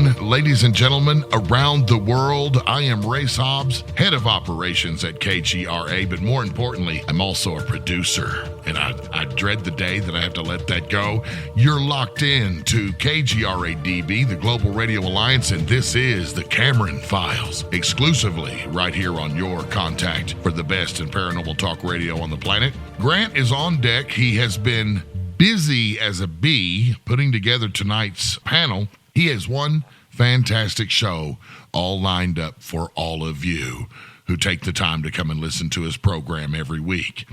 everyone, ladies and gentlemen, around the world. I am Ray Hobbs, head of operations at KGRA, but more importantly, I'm also a producer, and I dread the day that I have to let that go. You're locked in to KGRA-DB, the Global Radio Alliance, and this is the Cameron Files, exclusively right here on your contact for the best in paranormal talk radio on the planet. Grant is on deck. He has been busy as a bee putting together tonight's panel. He has one fantastic show all lined up for all of you who take the time to come and listen to his program every week.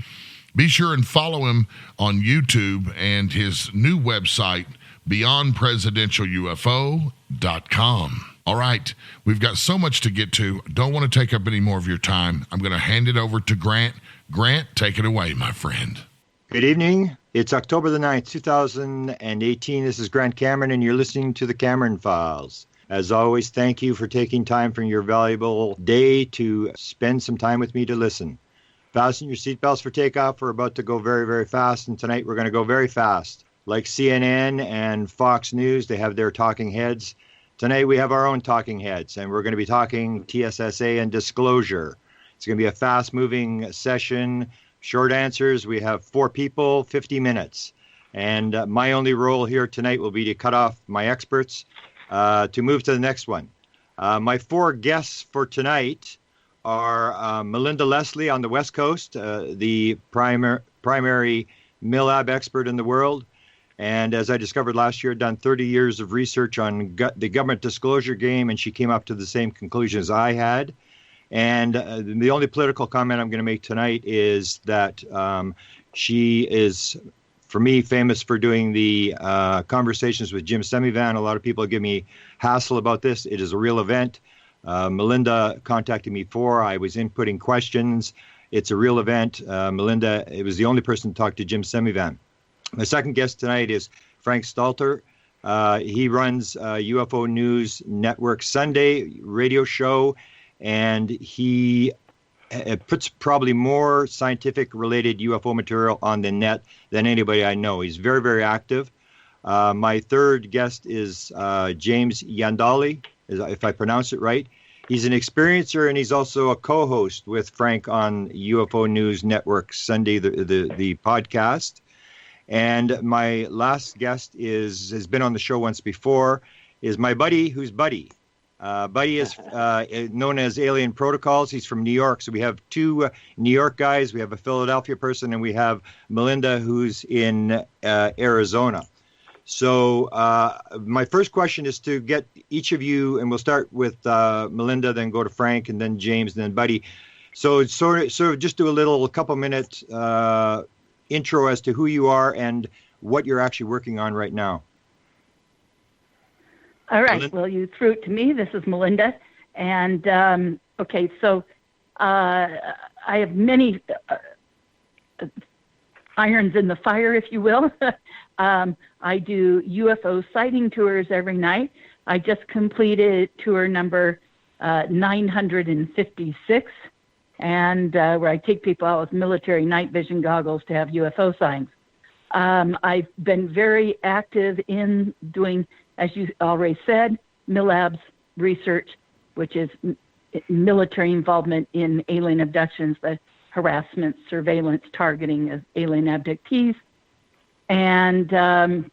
Be sure and follow him on YouTube and his new website, beyondpresidentialufo.com. All right, we've got so much to get to. Don't want to take up any more of your time. I'm going to hand it over to Grant. Grant, take it away, my friend. Good evening. It's October the 9th, 2018. This is Grant Cameron, and you're listening to the Cameron Files. As always, thank you for taking time from your valuable day to spend some time with me to listen. Fasten your seatbelts for takeoff. We're about to go very, very fast, and tonight we're going to go very fast. Like CNN and Fox News, they have their talking heads. Tonight we have our own talking heads, and we're going to be talking TTSA and disclosure. It's going to be a fast-moving session. Short answers. We have 4 people, 50 minutes. And my only role here tonight will be to cut off my experts to move to the next one. My 4 guests for tonight are Melinda Leslie on the West Coast, the primary MILAB expert in the world. And as I discovered last year, done 30 years of research on the government disclosure game, and she came up to the same conclusion as I had. And the only political comment I'm going to make tonight is that she is, for me, famous for doing the conversations with Jim Semivan. A lot of people give me hassle about this. It is a real event. Melinda contacted me I was inputting questions. It's a real event. Melinda, it was the only person to talk to Jim Semivan. My second guest tonight is Frank Stalter. He runs UFO News Network Sunday radio show. And he puts probably more scientific-related UFO material on the net than anybody I know. He's very, very active. My third guest is James Iandoli, if I pronounce it right. He's an experiencer, and he's also a co-host with Frank on UFO News Network Sunday, the podcast. And my last guest has been on the show once before, is my buddy who's Buddy. Buddy is known as Alien Protocols. He's from New York. So we have 2 New York guys. We have a Philadelphia person, and we have Melinda, who's in Arizona. So my first question is to get each of you, and we'll start with Melinda, then go to Frank, and then James, and then Buddy. So sort of just do a couple-minute intro as to who you are and what you're actually working on right now. All right. Well, you threw it to me. This is Melinda. And, okay, so I have many irons in the fire, if you will. I do UFO sighting tours every night. I just completed tour number 956, and where I take people out with military night vision goggles to have UFO sightings. I've been very active in doing, as you already said, MILAB's research, which is military involvement in alien abductions, the harassment, surveillance, targeting of alien abductees. And I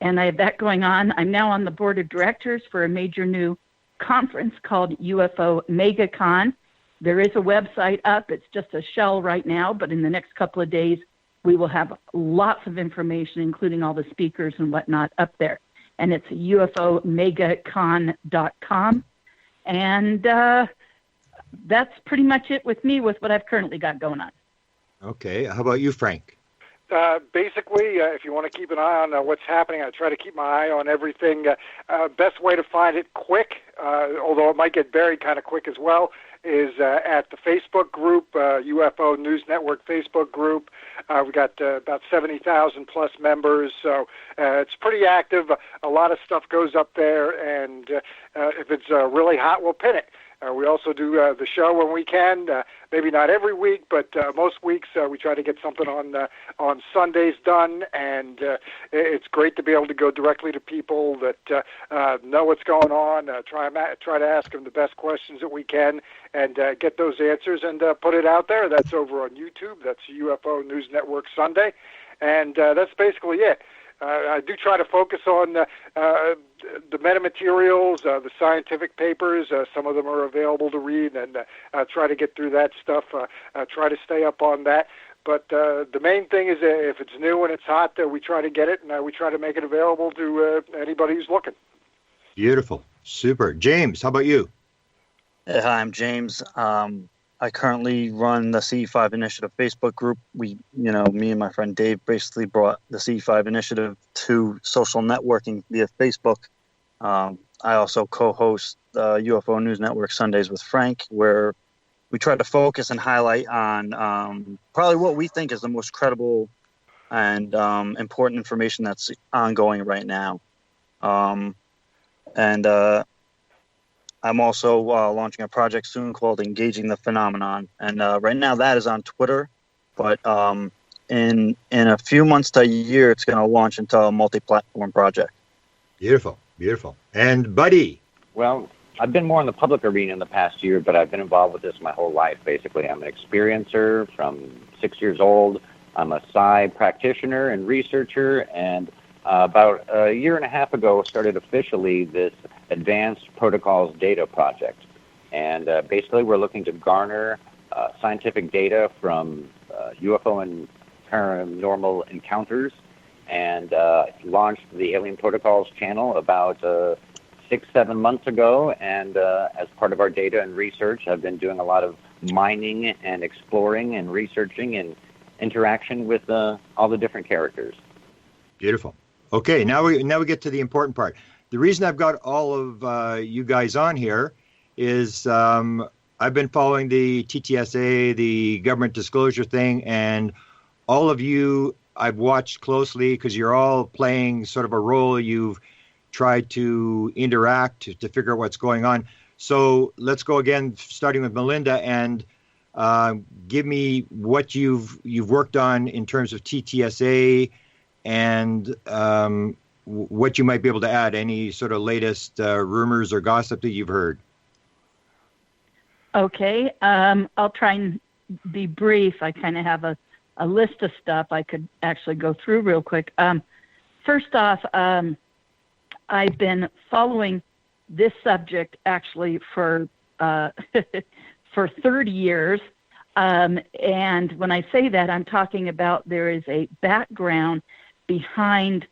have that going on. I'm now on the board of directors for a major new conference called UFO MegaCon. There is a website up. It's just a shell right now, but in the next couple of days, we will have lots of information, including all the speakers and whatnot up there. And it's ufomegacon.com. And that's pretty much it with me with what I've currently got going on. Okay. How about you, Frank? Basically, if you want to keep an eye on what's happening, I try to keep my eye on everything. Best way to find it quick, although it might get buried kind of quick as well, is at the Facebook group, UFO News Network Facebook group. We got about 70,000 plus members, so it's pretty active. A lot of stuff goes up there, and if it's really hot, we'll pin it. We also do the show when we can, maybe not every week, but most weeks we try to get something on Sundays done, and it's great to be able to go directly to people that know what's going on, try to ask them the best questions that we can, and get those answers and put it out there. That's over on YouTube. That's UFO News Network Sunday, and that's basically it. I do try to focus on the metamaterials, the scientific papers. Some of them are available to read, and try to get through that stuff. Try to stay up on that. But the main thing is if it's new and it's hot, we try to get it, and we try to make it available to anybody who's looking. Beautiful. Super. James, how about you? Hi, I'm James. I currently run the CE5 Initiative Facebook group. Me and my friend Dave basically brought the CE5 Initiative to social networking via Facebook. I also co-host UFO News Network Sundays with Frank, where we try to focus and highlight on probably what we think is the most credible and important information that's ongoing right now. I'm also launching a project soon called Engaging the Phenomenon. And right now that is on Twitter. But in a few months to a year, it's going to launch into a multi-platform project. Beautiful, beautiful. And Buddy? Well, I've been more in the public arena in the past year, but I've been involved with this my whole life, basically. I'm an experiencer from 6 years old. I'm a psi practitioner and researcher, and about a year and a half ago started officially this Advanced Protocols Data Project. And basically we're looking to garner scientific data from UFO and paranormal encounters, and launched the Alien Protocols channel about 6-7 months ago. And as part of our data and research, I've been doing a lot of mining and exploring and researching and interaction with all the different characters. Beautiful. Okay, now we get to the important part. The reason I've got all of you guys on here is I've been following the TTSA, the government disclosure thing, and all of you I've watched closely because you're all playing sort of a role. You've tried to interact to figure out what's going on. So let's go again, starting with Melinda, and give me what you've worked on in terms of TTSA and what you might be able to add, any sort of latest rumors or gossip that you've heard. Okay, I'll try and be brief. I kind of have a list of stuff I could actually go through real quick. First off, I've been following this subject actually for 30 years. And when I say that, I'm talking about there is a background behind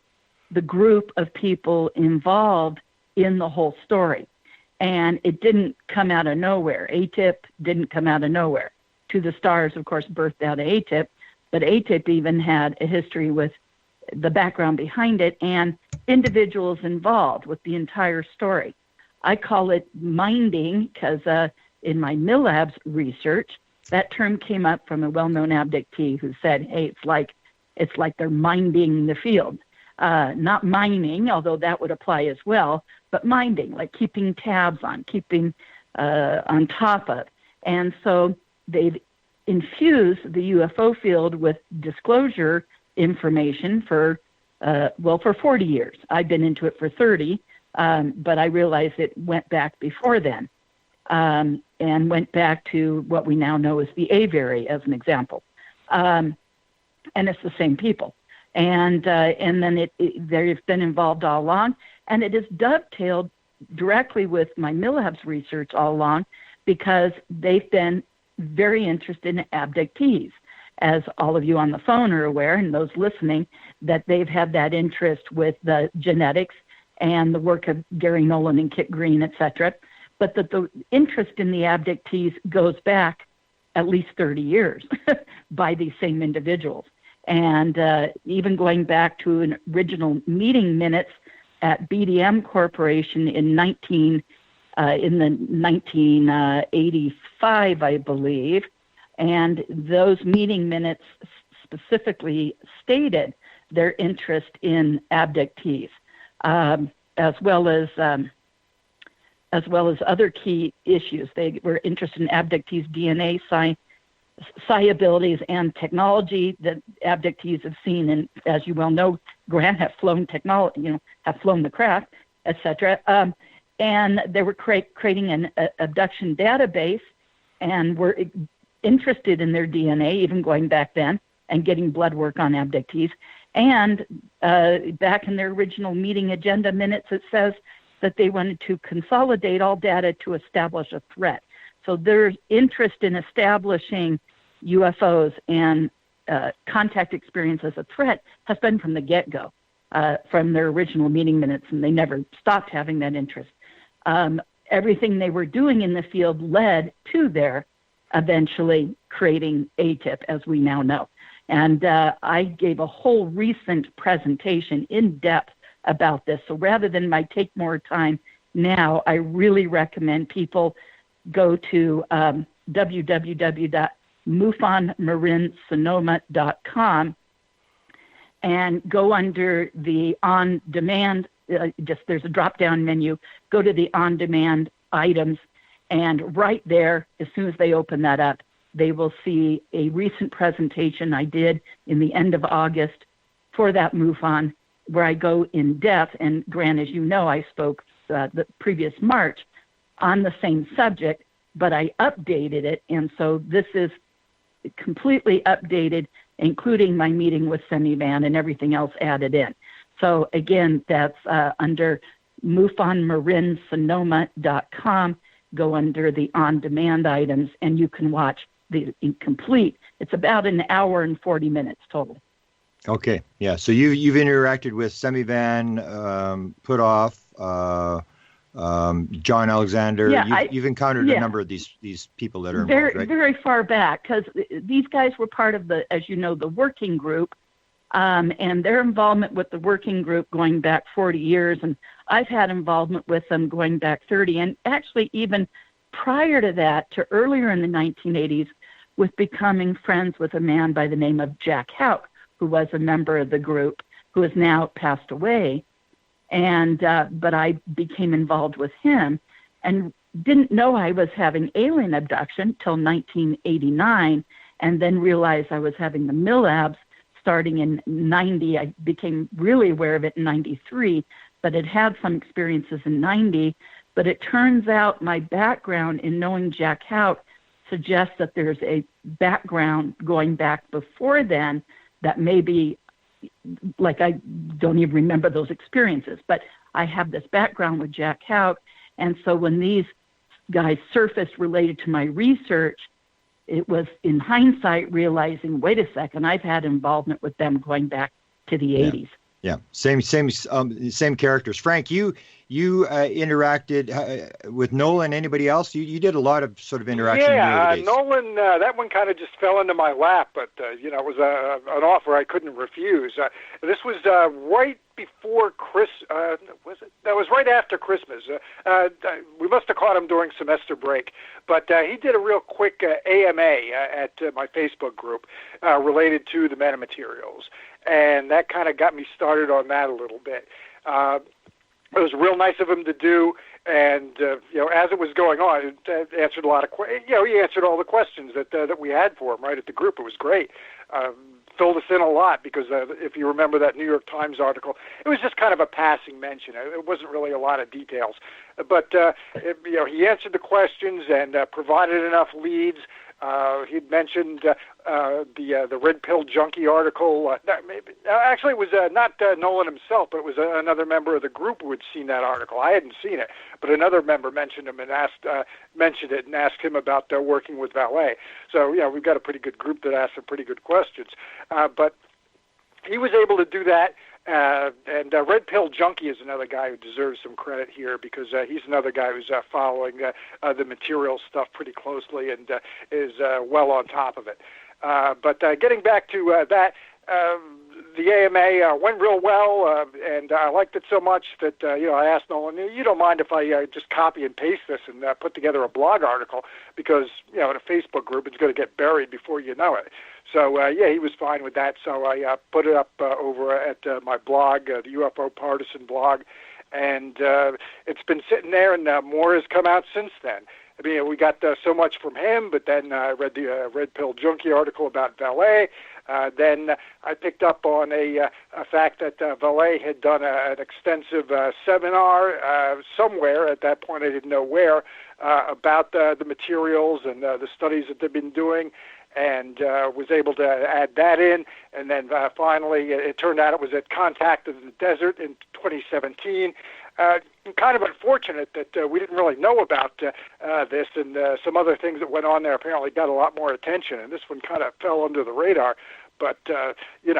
the group of people involved in the whole story. And it didn't come out of nowhere. ATIP didn't come out of nowhere. To the Stars, of course, birthed out of ATIP, but ATIP even had a history with the background behind it and individuals involved with the entire story. I call it minding because in my MILABS research, that term came up from a well-known abductee who said, hey, it's like they're minding the field. Not mining, although that would apply as well, but minding, like keeping tabs on, keeping on top of. And so they've infused the UFO field with disclosure information for 40 years. I've been into it for 30, but I realized it went back before then, and went back to what we now know as the aviary, as an example. And it's the same people. And then they've been involved all along, and it is dovetailed directly with my MILABS research all along because they've been very interested in abductees. As all of you on the phone are aware, and those listening, that they've had that interest with the genetics and the work of Gary Nolan and Kit Green, etc., but that the interest in the abductees goes back at least 30 years by these same individuals. And even going back to an original meeting minutes at BDM Corporation in 1985, I believe, and those meeting minutes specifically stated their interest in abductees, as well as as well as other key issues. They were interested in abductees' DNA, psi abilities, and technology that abductees have seen. And as you well know, Grant have flown technology, have flown the craft, etc. And they were creating an abduction database, and were interested in their DNA, even going back then, and getting blood work on abductees. And back in their original meeting agenda minutes, it says that they wanted to consolidate all data to establish a threat. So their interest in establishing UFOs and contact experience as a threat has been from the get-go, from their original meeting minutes, and they never stopped having that interest. Everything they were doing in the field led to their eventually creating ATIP, as we now know. And I gave a whole recent presentation in depth about this. So rather than take more time now, I really recommend people go to www.mufonmarinsonoma.com and go under the on-demand, there's a drop-down menu, go to the on-demand items, and right there, as soon as they open that up, they will see a recent presentation I did in the end of August for that MUFON, where I go in depth. And Grant, as you know, I spoke the previous March on the same subject, but I updated it. And so this is completely updated, including my meeting with Semivan and everything else added in. So again, that's under mufonmarinsonoma.com. Go under the on-demand items, and you can watch the complete. It's about an hour and 40 minutes total. Okay, yeah. So you've interacted with Semivan, Putoff, John Alexander. Yeah, you've encountered a number of these people that are involved, right? Very far back, because these guys were part of the, as you know, the working group, and their involvement with the working group going back 40 years, and I've had involvement with them going back 30, and actually even prior to that, to earlier in the 1980s, with becoming friends with a man by the name of Jack Houck, who was a member of the group, who has now passed away. And but I became involved with him and didn't know I was having alien abduction till 1989, and then realized I was having the MILABs starting in 90. I became really aware of it in 93, but had some experiences in 90. But it turns out my background in knowing Jack Houck suggests that there's a background going back before then that maybe, like, I don't even remember those experiences, but I have this background with Jack Houck. And so when these guys surfaced related to my research, it was in hindsight realizing, wait a second, I've had involvement with them going back to the 80s. Yeah, same characters. Frank, you interacted with Nolan. Anybody else? You did a lot of sort of interaction. Yeah, Nolan. That one kind of just fell into my lap, but it was an offer I couldn't refuse. This was right before was it? That was right after Christmas. We must have caught him during semester break, but he did a real quick AMA at my Facebook group related to the metamaterials. And that kind of got me started on that a little bit. It was real nice of him to do, and as it was going on, it answered a lot of he answered all the questions that we had for him right at the group. It was great. Filled us in a lot because if you remember that New York Times article, it was just kind of a passing mention. It wasn't really a lot of details, but he answered the questions and provided enough leads. He'd mentioned the Red Pill Junkie article. Actually, it was not Nolan himself, but it was another member of the group who had seen that article. I hadn't seen it, but another member mentioned him and mentioned it and asked him about working with Valet. So, we've got a pretty good group that asked some pretty good questions. But he was able to do that. And Red Pill Junkie is another guy who deserves some credit here because he's another guy who's following the material stuff pretty closely and is well on top of it. But getting back to that, the AMA went real well, and I liked it so much that I asked Nolan, you don't mind if I just copy and paste this and put together a blog article because in a Facebook group it's going to get buried before you know it. So he was fine with that. So I put it up over at my blog, the UFO Partisan blog, And it's been sitting there, and more has come out since then. I mean, we got so much from him, but then I read the Red Pill Junkie article about Valet. Then I picked up on a fact that Valet had done an extensive seminar somewhere, at that point I didn't know where, about the materials and the studies that they've been doing, and was able to add that in. And then finally, it turned out it was at Contact of the Desert in 2017. Kind of unfortunate that we didn't really know about this, and some other things that went on there apparently got a lot more attention, and this one kind of fell under the radar. But, he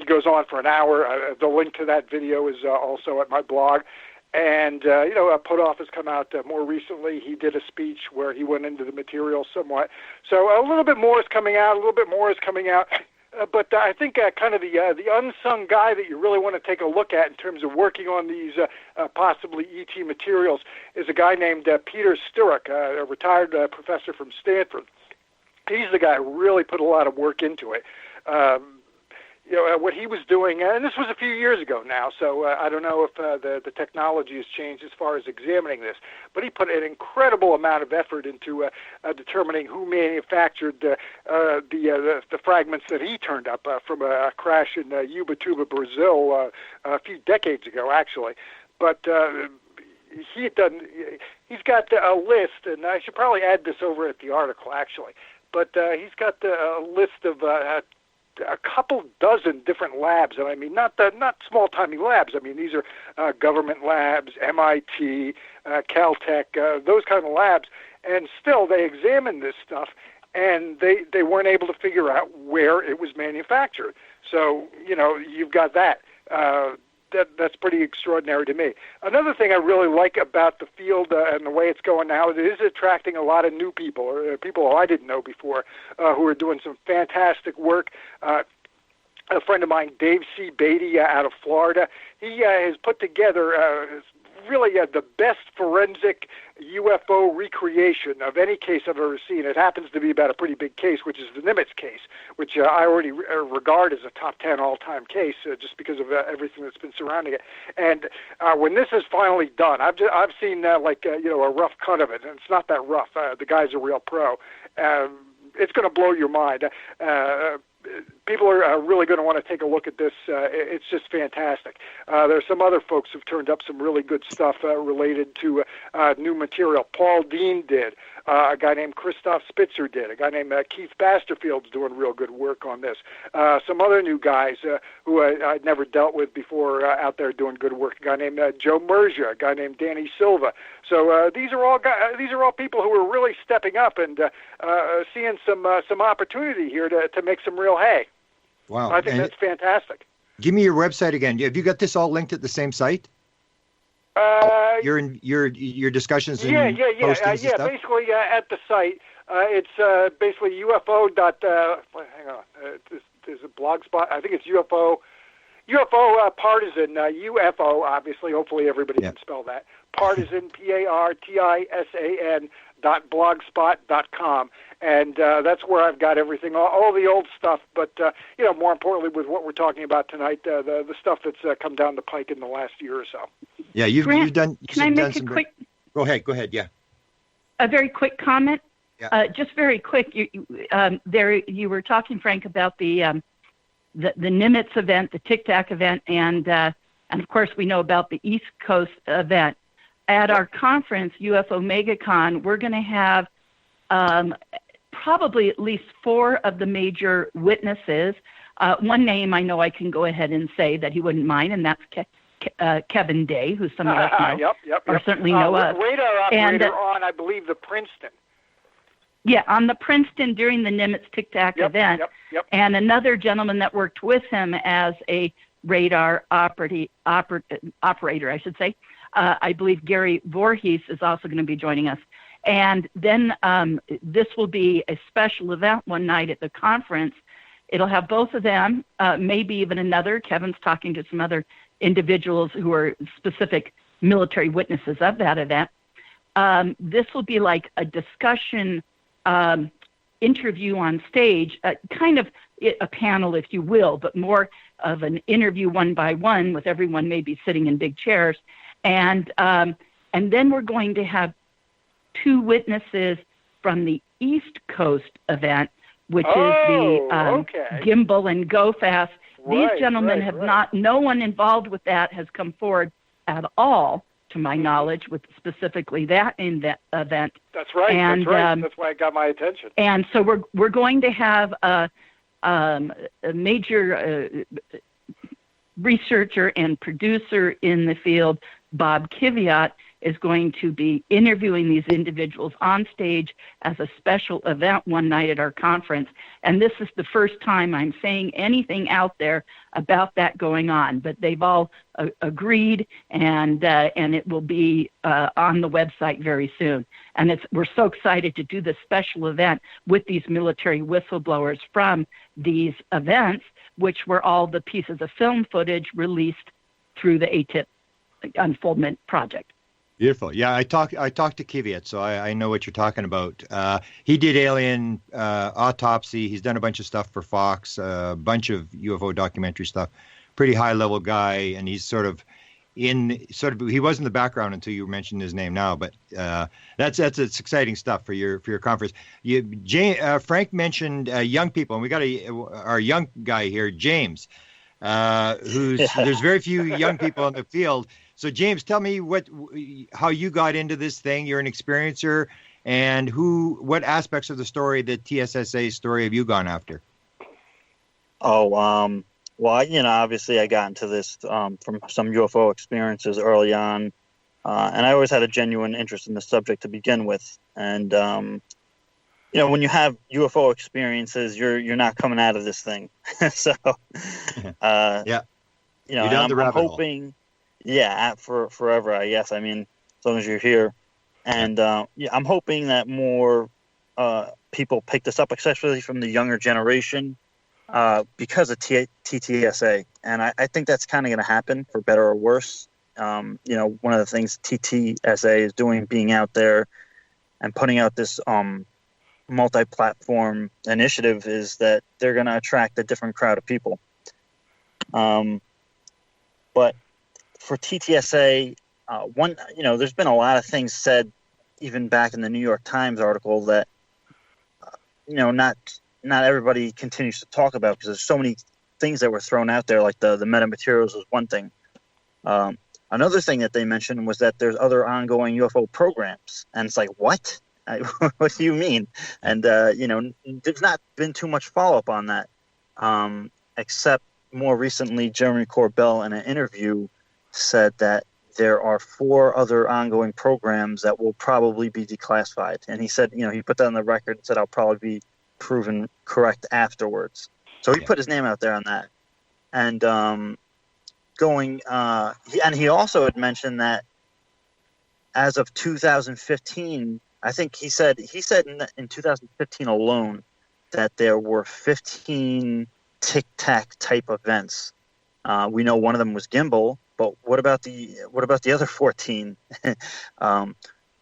goes on for an hour. The link to that video is also at my blog. And, Putoff has come out more recently. He did a speech where he went into the material somewhat. So a little bit more is coming out, But I think kind of the unsung guy that you really want to take a look at in terms of working on these possibly ET materials is a guy named Peter Sturrock, a retired professor from Stanford. He's the guy who really put a lot of work into it. What he was doing, and this was a few years ago now, so I don't know if the technology has changed as far as examining this, but he put an incredible amount of effort into determining who manufactured the fragments that he turned up from a crash in Ubatuba, Brazil, a few decades ago, actually. But he's got a list, and I should probably add this over at the article, actually, but he's got a list of a couple dozen different labs, and I mean not small-timey labs. I mean these are government labs, MIT, Caltech, those kind of labs, and still they examined this stuff, and they weren't able to figure out where it was manufactured. So you've got that. That's pretty extraordinary to me. Another thing I really like about the field and the way it's going now is it is attracting a lot of new people, or people I didn't know before, who are doing some fantastic work. A friend of mine, Dave C. Beatty, out of Florida, he has put together really the best forensic UFO recreation of any case I've ever seen. It happens to be about a pretty big case, which is the Nimitz case, which I already regard as a top 10 all-time case just because of everything that's been surrounding it. And when this is finally done, I've seen a rough cut of it, and it's not that rough. The guy's a real pro. It's going to blow your mind. People are really going to want to take a look at this. It's just fantastic. There's some other folks who've turned up some really good stuff related to new material. Paul Dean did. A guy named Christoph Spitzer did. A guy named Keith Basterfield's doing real good work on this. Some other new guys who I'd never dealt with before out there doing good work. A guy named Joe Mergia. A guy named Danny Silva. So these are all people who are really stepping up and seeing some opportunity here to make some real hay. Wow. I think that's fantastic. Give me your website again. Have you got this all linked at the same site? Your discussions and postings and stuff? Basically, at the site, it's basically UFO. Hang on, there's a blog spot. I think it's UFO Partisan. UFO, obviously. Hopefully, everybody can spell that. Partisan, PARTISAN. .blogspot.com, and that's where I've got everything, all the old stuff, but more importantly, with what we're talking about tonight, the stuff that's come down the pike in the last year or so. Yeah, you've done. Can I make a quick? Go ahead. Yeah. A very quick comment. Yeah. Just very quick. You were talking, Frank, about the Nimitz event, the Tic Tac event, and of course we know about the East Coast event. At our conference, UFO MegaCon, we're going to have probably at least 4 of the major witnesses. One name I know I can go ahead and say that he wouldn't mind, and that's Kevin Day, who some of us know, or certainly know of. Radar operator on, I believe, the Princeton. Yeah, on the Princeton during the Nimitz Tic Tac event. Yep. And another gentleman that worked with him as a radar operator, I should say. I believe Gary Voorhees is also going to be joining us. And then this will be a special event one night at the conference. It'll have both of them, maybe even another. Kevin's talking to some other individuals who are specific military witnesses of that event. This will be like a discussion interview on stage, kind of a panel, if you will, but more of an interview one by one with everyone maybe sitting in big chairs. And then we're going to have 2 witnesses from the East Coast event, which is the Gimbal and Go Fast. These gentlemen have not, no one involved with that has come forward at all, to my knowledge, with specifically that event. That's right. And, that's right. That's why it got my attention. And so we're going to have a major researcher and producer in the field, Bob Kiviat, is going to be interviewing these individuals on stage as a special event one night at our conference. And this is the first time I'm saying anything out there about that going on. But they've all agreed, and it will be on the website very soon. And we're so excited to do this special event with these military whistleblowers from these events, which were all the pieces of film footage released through the ATIP Unfoldment Project. Beautiful. Yeah, I talked to Kiviat, so I know what you're talking about. He did Alien Autopsy. He's done a bunch of stuff for Fox, a bunch of UFO documentary stuff. Pretty high level guy, and he's he was in the background until you mentioned his name now. But that's exciting stuff for your conference. Frank mentioned young people, and we got our young guy here, James, there's very few young people in the field. So James, tell me how you got into this thing. You're an experiencer, and what aspects of the story, the TSSA story, have you gone after? Oh, well, obviously I got into this from some UFO experiences early on, and I always had a genuine interest in the subject to begin with. And when you have UFO experiences, you're not coming out of this thing. So, yeah, I'm hoping. Yeah, for forever, I guess. I mean, as long as you're here. And I'm hoping that more people pick this up, especially from the younger generation, because of TTSA. And I think that's kind of going to happen, for better or worse. One of the things TTSA is doing, being out there and putting out this multi-platform initiative, is that they're going to attract a different crowd of people. But for TTSA, there's been a lot of things said, even back in the New York Times article, that not everybody continues to talk about, because there's so many things that were thrown out there. Like the metamaterials was one thing. Another thing that they mentioned was that there's other ongoing UFO programs, and it's like, what? What do you mean? And there's not been too much follow up on that, except more recently, Jeremy Corbell, in an interview, said that there are 4 other ongoing programs that will probably be declassified. And he said, he put that on the record and said, I'll probably be proven correct afterwards. So he put his name out there on that. And he also had mentioned that as of 2015, I think he said in 2015 alone that there were 15 tic-tac type events. We know one of them was Gimbal. But what about the other 14?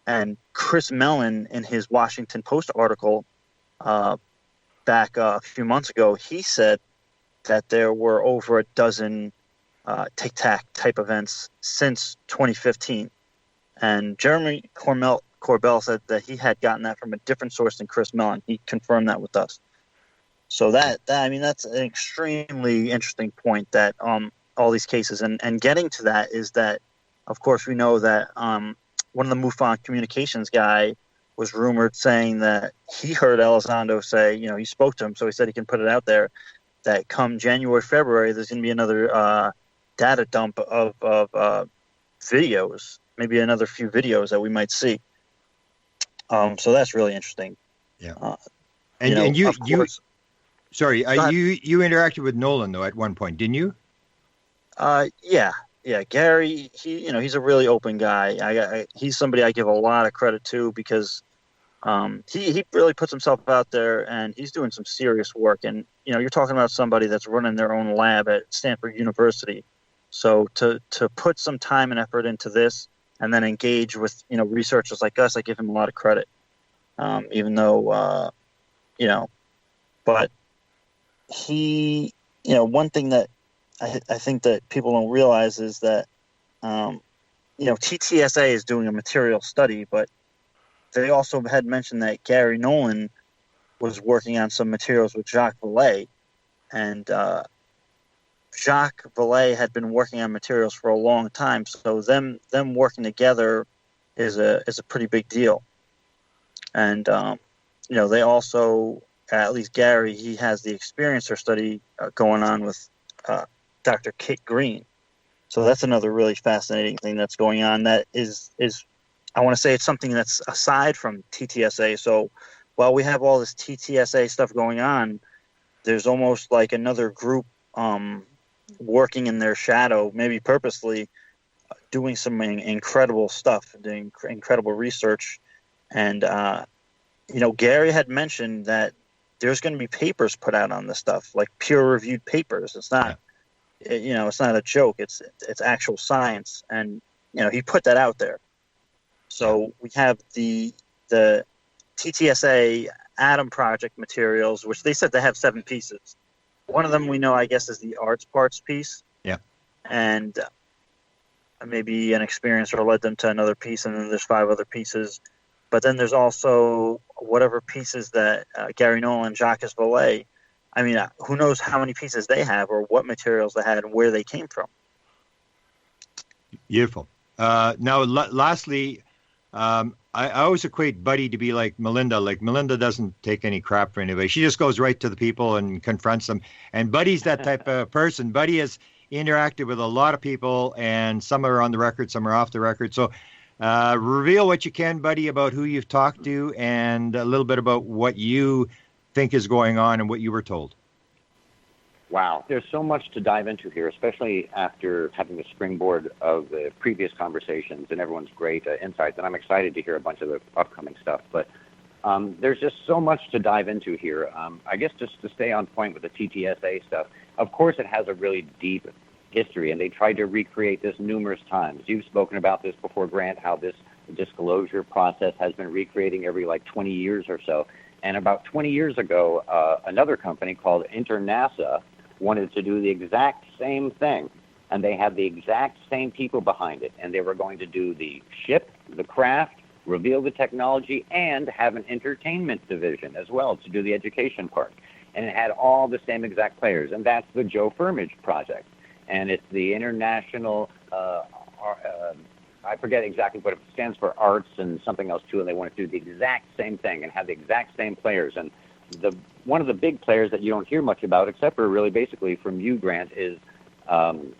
And Chris Mellon, in his Washington Post article back a few months ago, he said that there were over a dozen tic-tac type events since 2015. And Jeremy Corbell said that he had gotten that from a different source than Chris Mellon. He confirmed that with us. So that's an extremely interesting point, that all these cases, and getting to that is that, of course, we know that one of the MUFON communications guy was rumored saying that he heard Elizondo say, he spoke to him, so he said he can put it out there, that come January, February, there's going to be another data dump of videos, maybe another few videos that we might see. So that's really interesting. Yeah. You interacted with Nolan, though, at one point, didn't you? Yeah. Gary, he's a really open guy. He's somebody I give a lot of credit to, because he really puts himself out there, and he's doing some serious work. And you're talking about somebody that's running their own lab at Stanford University. So to put some time and effort into this, and then engage with researchers like us, I give him a lot of credit. Even though but he, one thing that I think that people don't realize is that, TTSA is doing a material study, but they also had mentioned that Gary Nolan was working on some materials with Jacques Vallée, and Jacques Vallée had been working on materials for a long time, so them working together is a pretty big deal. And they also, at least Gary, he has the experiencer study going on with Dr. Kit Green. So that's another really fascinating thing that's going on. That is I want to say it's something that's aside from TTSA. So while we have all this TTSA stuff going on, there's almost like another group working in their shadow, maybe purposely, doing some incredible stuff, doing incredible research. And, Gary had mentioned that there's going to be papers put out on this stuff, like peer-reviewed papers. It's not, it's not a joke. It's actual science. And, he put that out there. So we have the TTSA Atom Project materials, which they said they have 7 pieces. One of them we know, I guess, is the arts parts piece. Yeah. And maybe an experiencer led them to another piece, and then there's 5 other pieces. But then there's also whatever pieces that Gary Nolan and Jacques Vallée, I mean, who knows how many pieces they have or what materials they had and where they came from. Beautiful. Now, lastly, I always equate Buddy to be like Melinda. Like, Melinda doesn't take any crap for anybody. She just goes right to the people and confronts them. And Buddy's that type of person. Buddy has interacted with a lot of people, and some are on the record, some are off the record. So reveal what you can, Buddy, about who you've talked to and a little bit about what you think is going on and what you were told. Wow, there's so much to dive into here, especially after having the springboard of the previous conversations and everyone's great insights. And I'm excited to hear a bunch of the upcoming stuff. But there's just so much to dive into here. I guess just to stay on point with the TTSA stuff, of course it has a really deep history, and they tried to recreate this numerous times. You've spoken about this before, Grant, how this disclosure process has been recreating every 20 years or so. And about 20 years ago, another company called InterNASA wanted to do the exact same thing, and they had the exact same people behind it, and they were going to do the ship, the craft, reveal the technology, and have an entertainment division as well to do the education part. And it had all the same exact players, and that's the Joe Firmage Project. And it's the International, I forget exactly what it stands for, arts and something else too, and they want to do the exact same thing and have the exact same players. And one of the big players that you don't hear much about, except for really basically from you, Grant, is Ron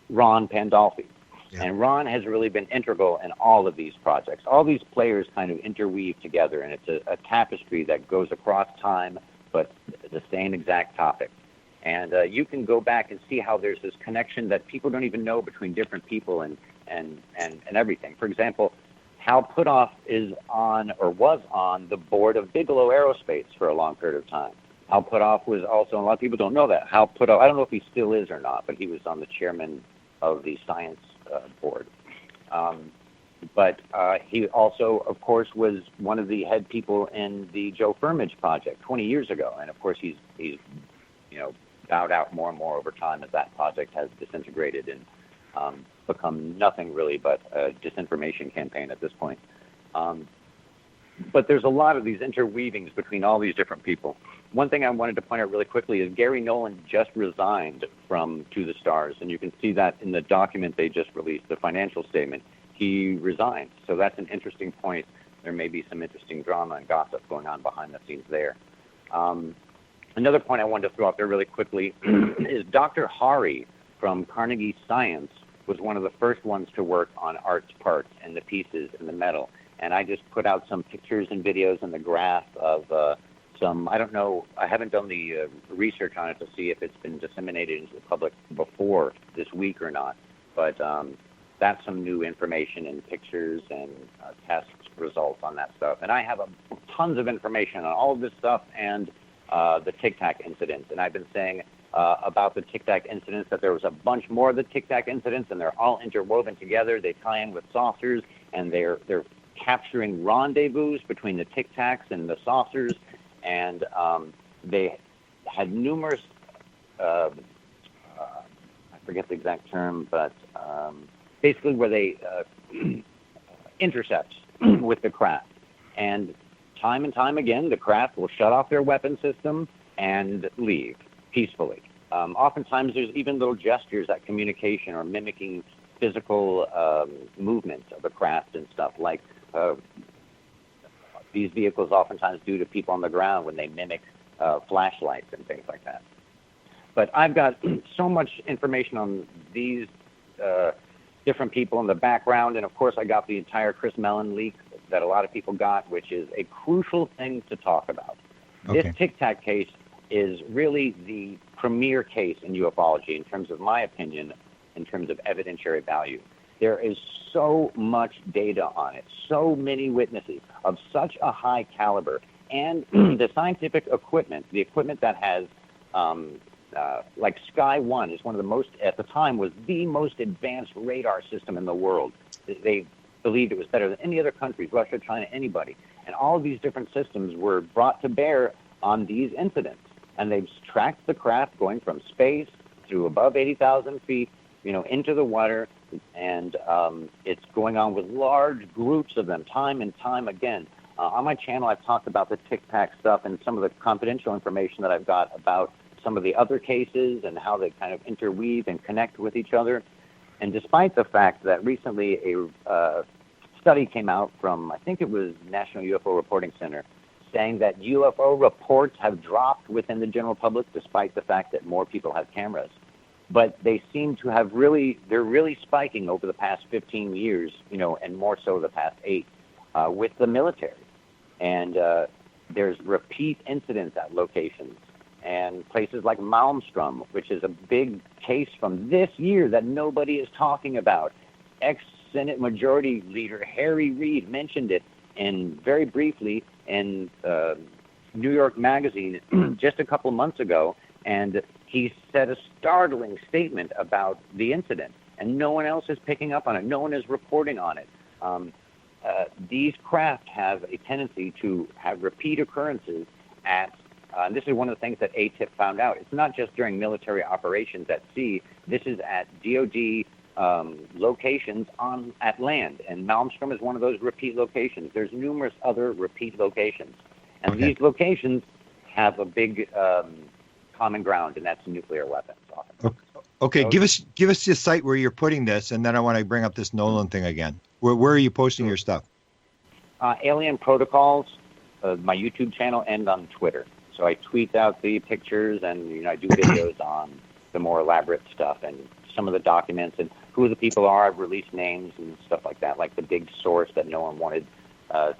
Pandolfi. Yeah. And Ron has really been integral in all of these projects. All these players kind of interweave together, and it's a tapestry that goes across time, but the same exact topic. And you can go back and see how there's this connection that people don't even know between different people and everything. For example, Hal Puthoff is on, or was on, the board of Bigelow Aerospace for a long period of time. Hal Puthoff was also, and a lot of people don't know that, Hal Puthoff, I don't know if he still is or not, but he was on the chairman of the science board. But he also, of course, was one of the head people in the Joe Firmage Project 20 years ago. And, of course, he's bowed out more and more over time as that project has disintegrated and become nothing really but a disinformation campaign at this point. But there's a lot of these interweavings between all these different people. One thing I wanted to point out really quickly is Gary Nolan just resigned from To the Stars, and you can see that in the document they just released, the financial statement. He resigned, so that's an interesting point. There may be some interesting drama and gossip going on behind the scenes there. Another point I wanted to throw out there really quickly is Dr. Hari from Carnegie Science was one of the first ones to work on arts parts and the pieces and the metal. And I just put out some pictures and videos and the graph of some, I don't know, I haven't done the research on it to see if it's been disseminated into the public before this week or not. But that's some new information and pictures and test results on that stuff. And I have tons of information on all of this stuff and the Tic Tac incidents. And I've been saying about the Tic Tac incidents that there was a bunch more of the Tic Tac incidents, and they're all interwoven together. They tie in with saucers, and they're capturing rendezvous between the Tic Tacs and the saucers. And they had numerous, I forget the exact term, but basically where they intercept with the craft. And time again, the craft will shut off their weapon system and leave peacefully. Oftentimes, there's even little gestures at communication or mimicking physical movements of a craft and stuff, like these vehicles oftentimes do to people on the ground when they mimic flashlights and things like that. But I've got so much information on these different people in the background, and of course I got the entire Chris Mellon leak that a lot of people got, which is a crucial thing to talk about. Okay. This Tic Tac case is really the premier case in ufology in terms of my opinion, in terms of evidentiary value. There is so much data on it, so many witnesses of such a high caliber, and the scientific equipment, the equipment that has, like Sky One is one of the most, at the time, was the most advanced radar system in the world. They believed it was better than any other countries, Russia, China, anybody. And all of these different systems were brought to bear on these incidents. And they've tracked the craft going from space through above 80,000 feet, into the water. And it's going on with large groups of them time and time again. On my channel, I've talked about the Tic Tac stuff and some of the confidential information that I've got about some of the other cases and how they kind of interweave and connect with each other. And despite the fact that recently a study came out from, I think it was National UFO Reporting Center, saying that UFO reports have dropped within the general public despite the fact that more people have cameras. But they seem to have they're really spiking over the past 15 years, and more so the past 8, with the military. And there's repeat incidents at locations. And places like Malmstrom, which is a big case from this year that nobody is talking about. Ex-Senate Majority Leader Harry Reid mentioned it very briefly in New York Magazine just a couple months ago, and he said a startling statement about the incident, and no one else is picking up on it. No one is reporting on it. These craft have a tendency to have repeat occurrences at and this is one of the things that ATIP found out. It's not just during military operations at sea. This is at DOD locations at land. And Malmstrom is one of those repeat locations. There's numerous other repeat locations. And these locations have a big common ground, and that's nuclear weapons often. Okay, so, give us the site where you're putting this, and then I want to bring up this Nolan thing again. Where are you posting your stuff? Alien Protocols, my YouTube channel, and on Twitter. So I tweet out the pictures, and I do videos on the more elaborate stuff and some of the documents and who the people are. I've released names and stuff like that, like the big source that no one wanted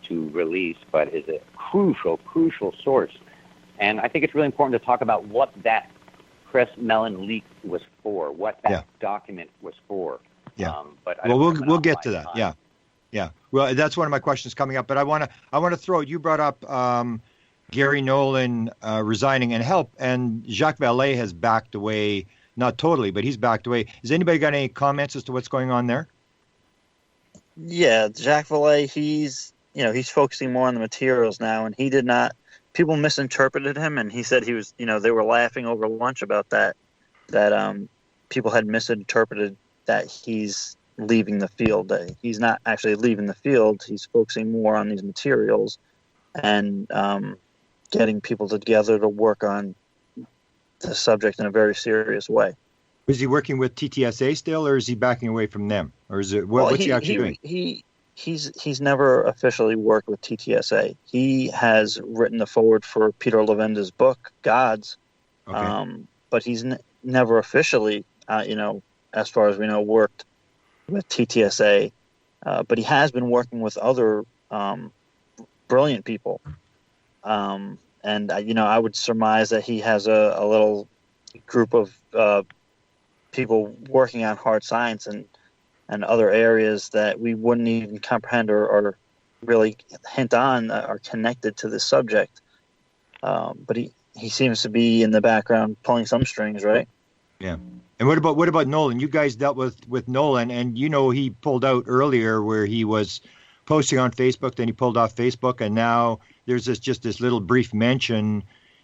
to release, but is a crucial source. And I think it's really important to talk about what that Chris Mellon leak was for, what that document was for. Yeah. But we'll get to that. Time. Yeah. Well, that's one of my questions coming up. But I want to throw. You brought up Gary Nolan resigning and Jacques Vallée has backed away. Not totally, but he's backed away. Has anybody got any comments as to what's going on there? Yeah, Jacques Vallée, he's focusing more on the materials now, and he did not. People misinterpreted him, and he said he was. They were laughing over lunch about that people had misinterpreted that he's leaving the field. That he's not actually leaving the field. He's focusing more on these materials and getting people together to work on the subject in a very serious way. Is he working with TTSA still, or is he backing away from them, or is it what's he actually doing? He's never officially worked with TTSA. He has written the foreword for Peter Levenda's book Gods, but he's never officially, as far as we know, worked with TTSA. But he has been working with other brilliant people. And I would surmise that he has a little group of people working on hard science and other areas that we wouldn't even comprehend or really hint on are connected to this subject. But he seems to be in the background pulling some strings, right? Yeah. And what about Nolan? You guys dealt with Nolan, and he pulled out earlier where he was posting on Facebook, then he pulled off Facebook, and now there's this little brief mention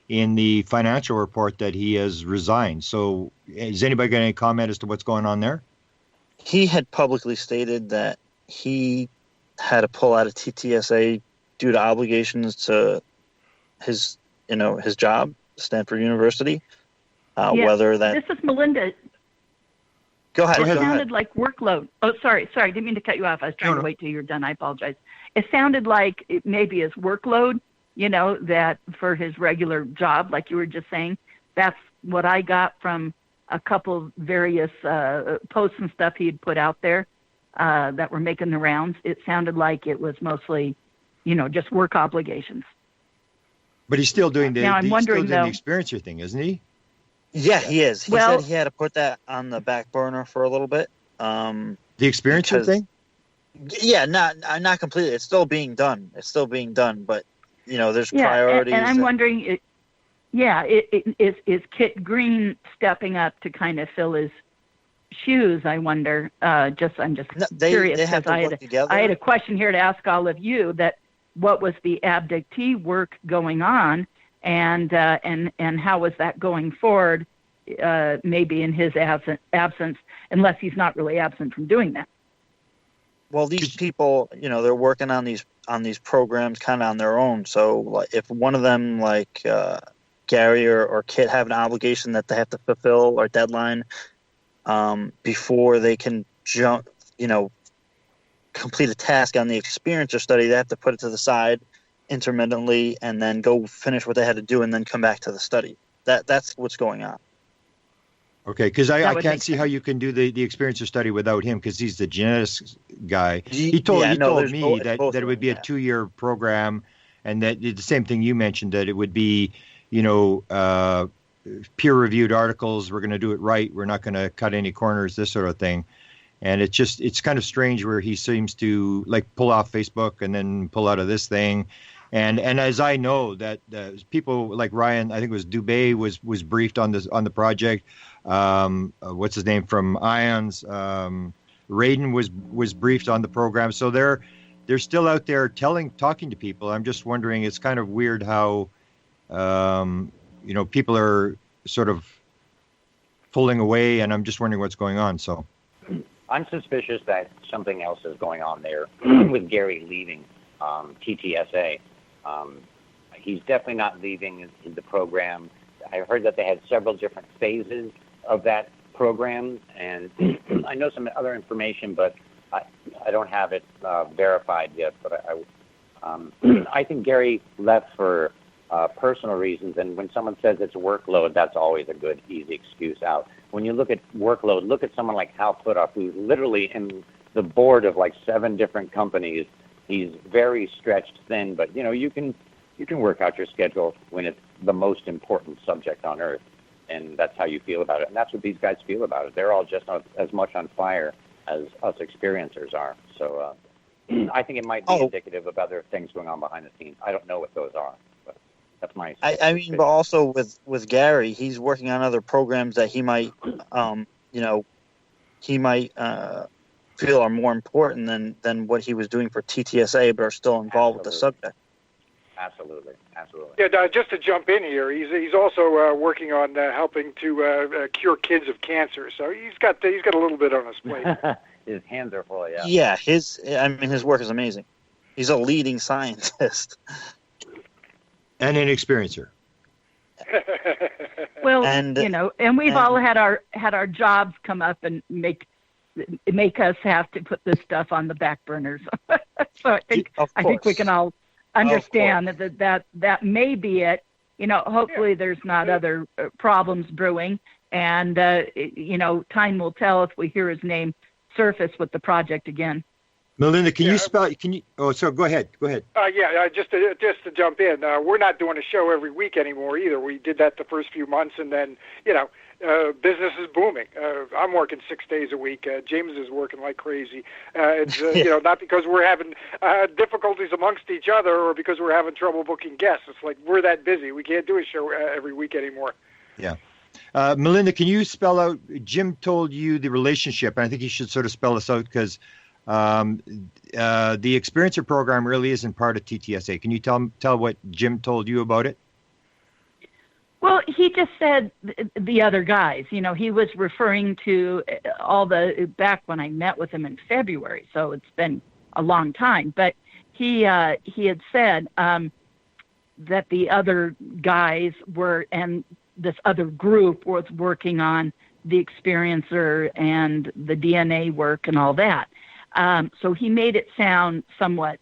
in the financial report that he has resigned. So has anybody got any comment as to what's going on there? he had publicly stated that he had to pull out of TTSA due to obligations to his job, Stanford University. Whether that... This is Melinda. Go ahead. It sounded like workload. Oh, sorry. Didn't mean to cut you off. I was trying to wait till you're done. I apologize. It sounded like it maybe his workload, that for his regular job, like you were just saying. That's what I got from a couple various posts and stuff he had put out there that were making the rounds. It sounded like it was mostly, just work obligations. But he's still doing the experiencer thing, isn't he? Yeah, he is. He said he had to put that on the back burner for a little bit. The experiencer thing? Yeah, not completely. It's still being done. But there's priorities. And I'm wondering, is Kit Green stepping up to kind of fill his shoes? I wonder. I'm just curious. They have to work together. I had a question here to ask all of you. That what was the abductee work going on, and how was that going forward? Maybe in his absence, unless he's not really absent from doing that. Well, these people, they're working on these programs kind of on their own. So, like, if one of them, like Gary or Kit, have an obligation that they have to fulfill or deadline before they can complete a task on the experiencer study, they have to put it to the side intermittently and then go finish what they had to do and then come back to the study. That's what's going on. Okay, because I can't see how you can do the experiencer study without him, because he's the genetics guy. He told me that it would be a 2-year program, and that the same thing you mentioned, that it would be, peer-reviewed articles. We're going to do it right. We're not going to cut any corners, this sort of thing. And it's kind of strange where he seems to like pull off Facebook and then pull out of this thing. And as I know that people like Ryan, I think it was Dubé was briefed on the project. What's his name from Ions? Radin was briefed on the program. So they're still out there talking to people. I'm just wondering, it's kind of weird how people are sort of pulling away, and I'm just wondering what's going on. So I'm suspicious that something else is going on there with Gary leaving TTSA. He's definitely not leaving the program. I heard that they had several different phases of that program, and I know some other information, but I don't have it verified yet. But I think Gary left for personal reasons, and when someone says it's workload, that's always a good, easy excuse out. When you look at workload, look at someone like Hal Puthoff, who's literally in the board of like 7 different companies. He's very stretched thin, but you can work out your schedule when it's the most important subject on earth, and that's how you feel about it. And that's what these guys feel about it. They're all just as much on fire as us experiencers are. So I think it might be indicative of other things going on behind the scenes. I don't know what those are, but that's my. I mean, but also with Gary, he's working on other programs that he might, feel are more important than what he was doing for TTSA, but are still involved with the subject. Absolutely. Yeah, just to jump in here, he's also working on helping to cure kids of cancer. So he's got a little bit on his plate. His hands are full. Yeah. Yeah, his work is amazing. He's a leading scientist and an experiencer. Well, and we've all had our jobs come up and make us have to put this stuff on the back burners. So I think we can all understand that may be it. Hopefully there's not other problems brewing, and time will tell if we hear his name surface with the project again. Melinda, can you spell? Oh, so go ahead. Just to jump in, we're not doing a show every week anymore either. We did that the first few months, and then business is booming. I'm working 6 days a week. James is working like crazy. It's not because we're having difficulties amongst each other or because we're having trouble booking guests. It's like we're that busy. We can't do a show every week anymore. Yeah. Melinda, can you spell out? Jim told you the relationship, and I think you should sort of spell this out because the experiencer program really isn't part of TTSA. Can you tell what Jim told you about it? Well, he just said the other guys. He was referring to back when I met with him in February, so it's been a long time. But he had said that the other guys were, and this other group was working on the experiencer and the DNA work and all that. So he made it sound somewhat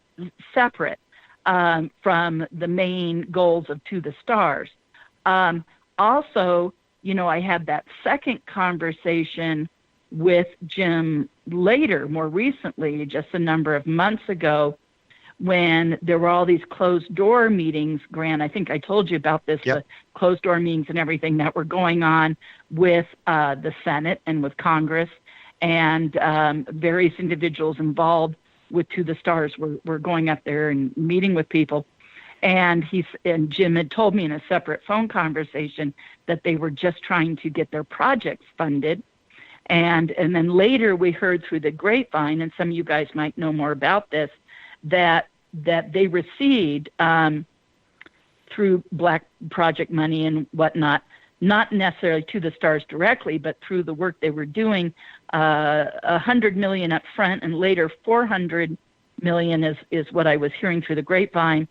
separate from the main goals of To the Stars. Also, I had that second conversation with Jim later, more recently, just a number of months ago, when there were all these closed-door meetings. Grant, I think I told you about this, Yep. the closed-door meetings and everything that were going on with the Senate and with Congress, and various individuals involved with To the Stars were going up there and meeting with people. And Jim had told me in a separate phone conversation that they were just trying to get their projects funded. And then later we heard through the grapevine, and some of you guys might know more about this, that they received through Black Project money and whatnot, not necessarily To the Stars directly, but through the work they were doing, $100 million up front, and later $400 million is what I was hearing through the grapevine.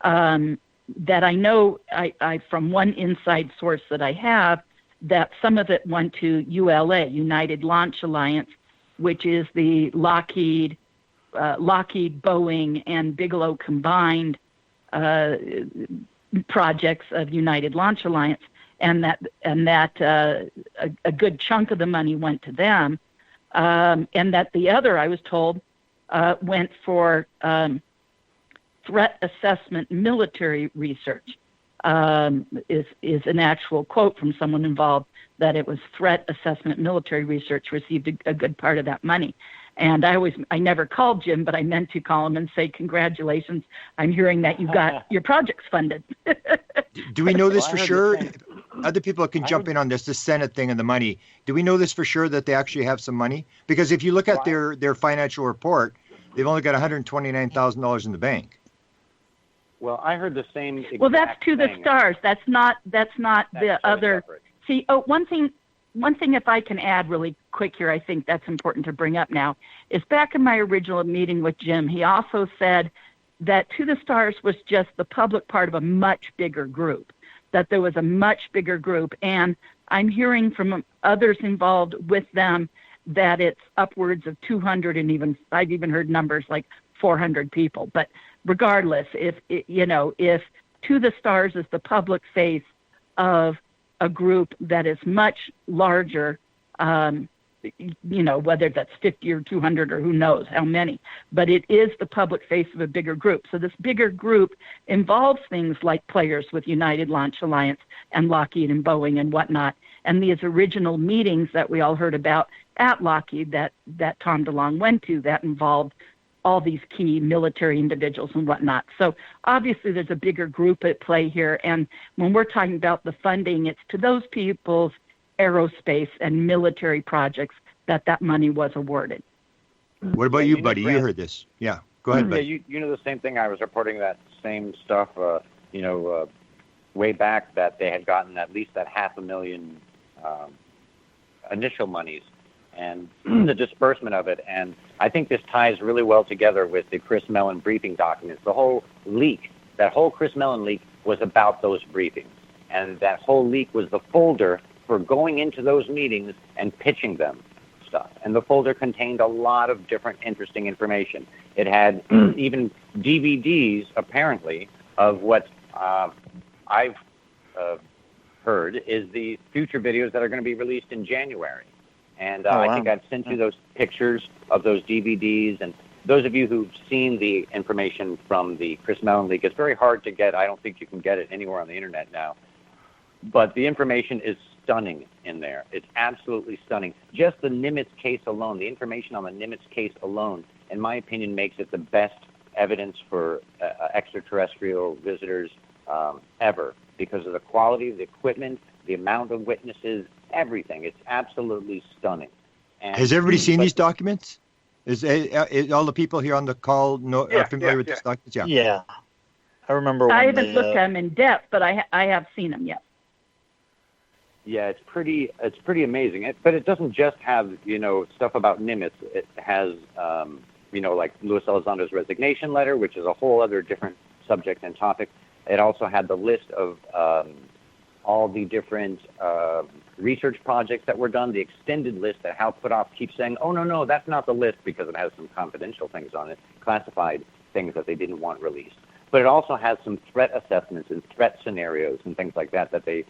That I know I from one inside source that I have, that some of it went to ULA, United Launch Alliance, which is the Lockheed, Boeing, and Bigelow combined projects of United Launch Alliance, and that a good chunk of the money went to them, and that the other, I was told, went for threat assessment military research. Is an actual quote from someone involved, that it was threat assessment military research received a good part of that money. And I never called Jim, but I meant to call him and say, congratulations, I'm hearing that you got your projects funded. Do we know this for sure? Other people can jump in on this, the Senate thing and the money. Do we know this for sure, that they actually have some money? Because if you look at their financial report, they've only got $129,000 in the bank. Well, I heard the same exact Well, that's To the thing. Stars. That's not That's the other. separate. See, one thing if I can add really quick here, I think that's important to bring up now, is back in my original meeting with Jim, he also said that To the Stars was just the public part of a much bigger group, that there was a much bigger group. And I'm hearing from others involved with them that it's upwards of 200, and I've even heard numbers like 400 people. But regardless, if To the Stars is the public face of a group that is much larger, whether that's 50 or 200 or who knows how many, but it is the public face of a bigger group. So this bigger group involves things like players with United Launch Alliance and Lockheed and Boeing and whatnot, and these original meetings that we all heard about at Lockheed that Tom DeLonge went to, that involved all these key military individuals and whatnot. So obviously there's a bigger group at play here. And when we're talking about the funding, it's to those people's aerospace and military projects that money was awarded. What about you, buddy? You heard this. Yeah, go ahead, buddy. Yeah, you know the same thing. I was reporting that same stuff, way back, that they had gotten at least that $500,000 initial monies and the disbursement of it. And I think this ties really well together with the Chris Mellon briefing documents. The whole leak, that whole Chris Mellon leak, was about those briefings. And that whole leak was the folder for going into those meetings and pitching them stuff. And the folder contained a lot of different interesting information. It had even DVDs, apparently, of what I've heard is the future videos that are going to be released in January. And I think I've sent you those pictures of those DVDs. And those of you who've seen the information from the Chris Mellon leak, it's very hard to get. I don't think you can get it anywhere on the internet now. But the information is stunning in there. It's absolutely stunning. Just the Nimitz case alone, the information on the Nimitz case alone, in my opinion, makes it the best evidence for extraterrestrial visitors ever, because of the quality of the equipment, the amount of witnesses, everything. It's absolutely stunning. And has everybody seen these documents? Is all the people here on the call are familiar with these documents? Yeah. I remember when I haven't looked at them in depth, but I have seen them, yes. Yeah, it's pretty amazing. But it doesn't just have, stuff about Nimitz. It has, like Luis Elizondo's resignation letter, which is a whole other different subject and topic. It also had the list of all the different research projects that were done, the extended list that Hal Puthoff keeps saying, oh, no, that's not the list, because it has some confidential things on it, classified things that they didn't want released. But it also has some threat assessments and threat scenarios and things like that they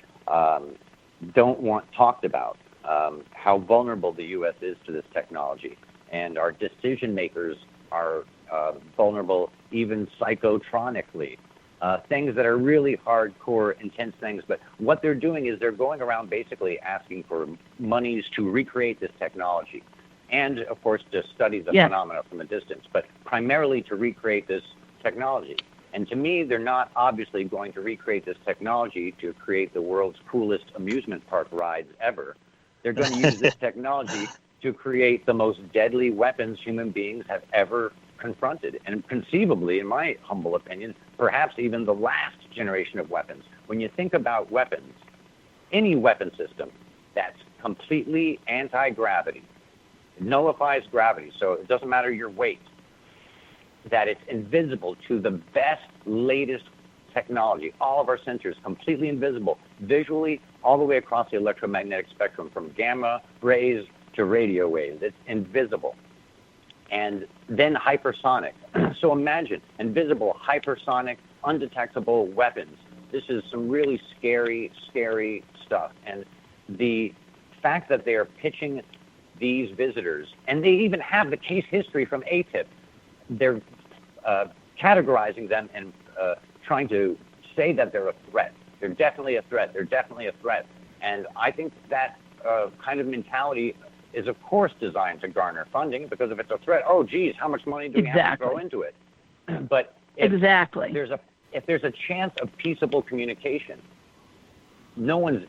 don't want talked about, how vulnerable the U.S. is to this technology. And our decision makers are vulnerable even psychotronically. Things that are really hardcore, intense things. But what they're doing is they're going around basically asking for monies to recreate this technology. And, of course, to study the phenomena from a distance, but primarily to recreate this technology. And to me, they're not obviously going to recreate this technology to create the world's coolest amusement park rides ever. They're going to use this technology to create the most deadly weapons human beings have ever confronted. And conceivably, in my humble opinion, perhaps even the last generation of weapons. When you think about weapons, any weapon system that's completely anti-gravity, it nullifies gravity, so it doesn't matter your weight, that it's invisible to the best, latest technology. All of our sensors completely invisible, visually, all the way across the electromagnetic spectrum, from gamma rays to radio waves. It's invisible. And then hypersonic. So imagine invisible, hypersonic, undetectable weapons. This is some really scary, scary stuff. And the fact that they are pitching these visitors, and they even have the case history from ATIP, they're categorizing them and trying to say that they're a threat. They're definitely a threat. They're definitely a threat. And I think that kind of mentality is, of course, designed to garner funding, because if it's a threat, oh, geez, how much money do we have to throw into it? But if there's a chance of peaceable communication, no one's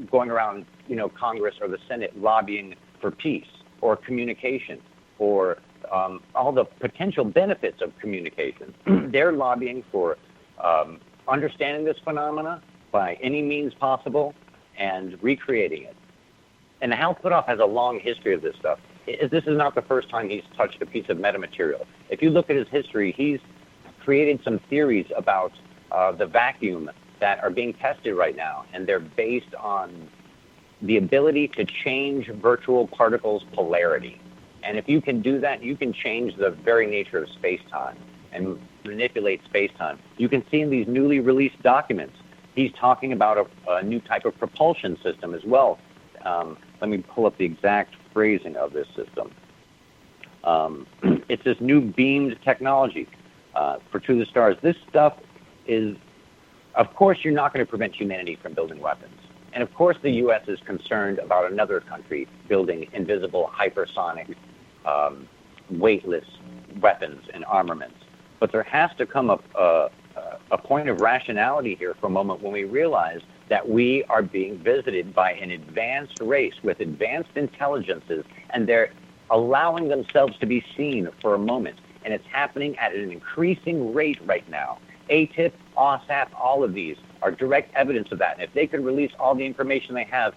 going around, Congress or the Senate lobbying for peace or communication or all the potential benefits of communication. They're lobbying for understanding this phenomena by any means possible and recreating it. And Hal Puthoff has a long history of this stuff. This is not the first time he's touched a piece of metamaterial. If you look at his history, he's created some theories about the vacuum that are being tested right now, and they're based on the ability to change virtual particles' polarity. And if you can do that, you can change the very nature of space-time and manipulate space-time. You can see in these newly released documents, he's talking about a new type of propulsion system as well. Let me pull up the exact phrasing of this system. It's this new beamed technology for To the Stars. This stuff is, of course, you're not going to prevent humanity from building weapons. And of course, the U.S. is concerned about another country building invisible, hypersonic, weightless weapons and armaments. But there has to come up a point of rationality here for a moment when we realize that we are being visited by an advanced race with advanced intelligences, and they're allowing themselves to be seen for a moment. And it's happening at an increasing rate right now. ATIP, OSAP, all of these are direct evidence of that. And if they could release all the information they have,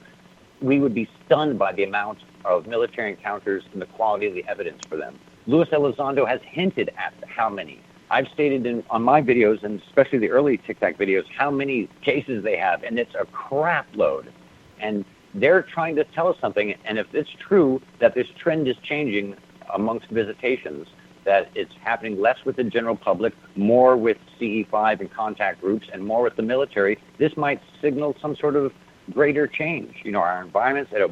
we would be stunned by the amount of military encounters and the quality of the evidence for them. Luis Elizondo has hinted at how many. I've stated on my videos, and especially the early Tic Tac videos, how many cases they have, and it's a crap load. And they're trying to tell us something, and if it's true that this trend is changing amongst visitations, that it's happening less with the general public, more with CE5 and contact groups, and more with the military, this might signal some sort of greater change. Our environment's at a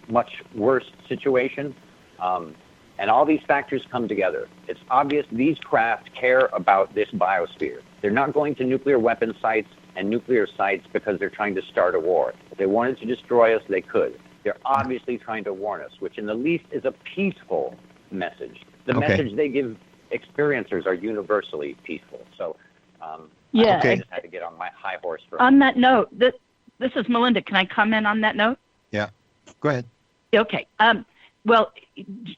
much worse situation. And all these factors come together. It's obvious these craft care about this biosphere. They're not going to nuclear weapon sites and nuclear sites because they're trying to start a war. If they wanted to destroy us, they could. They're obviously trying to warn us, which in the least is a peaceful message. The message they give experiencers are universally peaceful. So I just had to get on my high horse for on that note. This is Melinda. Can I comment on that note? Yeah, go ahead. Okay. Well,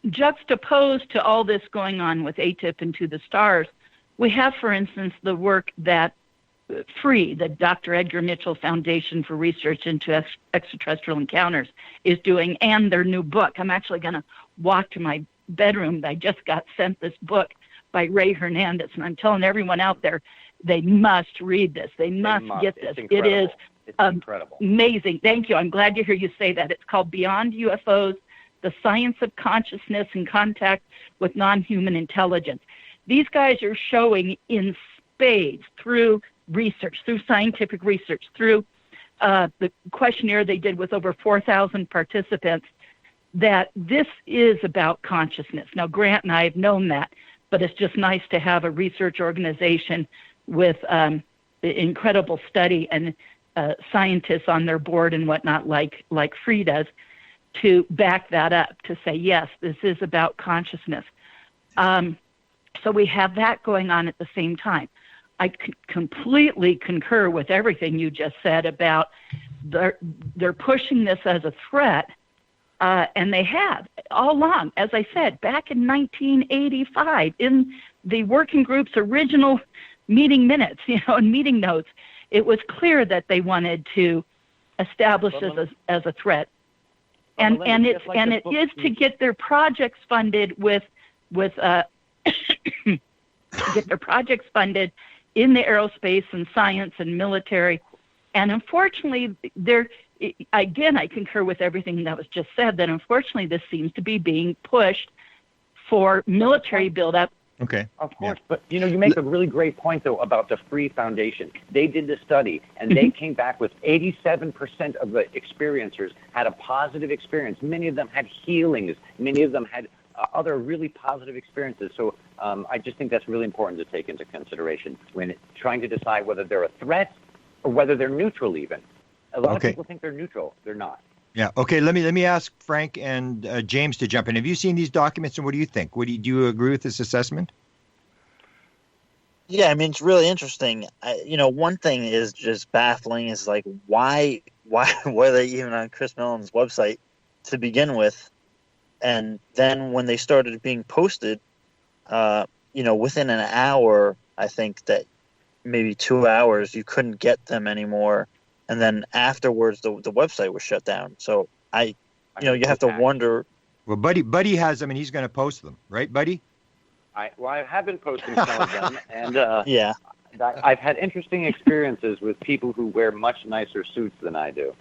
juxtaposed to all this going on with ATIP and To the Stars, we have, for instance, the work that free, the Dr. Edgar Mitchell Foundation for Research into Extraterrestrial Encounters is doing, and their new book. I'm actually going to walk to my bedroom. I just got sent this book by Ray Hernandez, and I'm telling everyone out there, they must read this. They must get this. It is incredible. Amazing. Thank you. I'm glad to hear you say that. It's called Beyond UFOs, The Science of Consciousness and Contact with Non-Human Intelligence. These guys are showing in spades through research, through scientific research, through the questionnaire they did with over 4,000 participants, that this is about consciousness. Now, Grant and I have known that, but it's just nice to have a research organization with incredible study and scientists on their board and whatnot, like Free does, to back that up, to say, yes, this is about consciousness. So we have that going on at the same time. I completely concur with everything you just said about they're pushing this as a threat, and they have all along. As I said, back in 1985, in the working group's original meeting minutes, and meeting notes, it was clear that they wanted to establish this as a threat, and it is to get their projects funded with get their projects funded in the aerospace and science and military. And unfortunately, I concur with everything that was just said, that unfortunately this seems to be being pushed for military buildup. Okay. Of course. Yeah. But, you make a really great point, though, about the Free Foundation. They did the study, and they came back with 87% of the experiencers had a positive experience. Many of them had healings. Many of them had other really positive experiences. So I just think that's really important to take into consideration when trying to decide whether they're a threat or whether they're neutral even. A lot of people think they're neutral. They're not. Yeah. Okay. Let me ask Frank and James to jump in. Have you seen these documents, and what do you think? Do you agree with this assessment? Yeah, I mean, it's really interesting. One thing is just baffling is like why were they even on Chris Mellon's website to begin with? And then when they started being posted, within an hour, I think that maybe 2 hours, you couldn't get them anymore. And then afterwards, the website was shut down. So you have to wonder. Well, Buddy has them, and he's going to post them, right, Buddy? I have been posting some of them, and yeah, I've had interesting experiences with people who wear much nicer suits than I do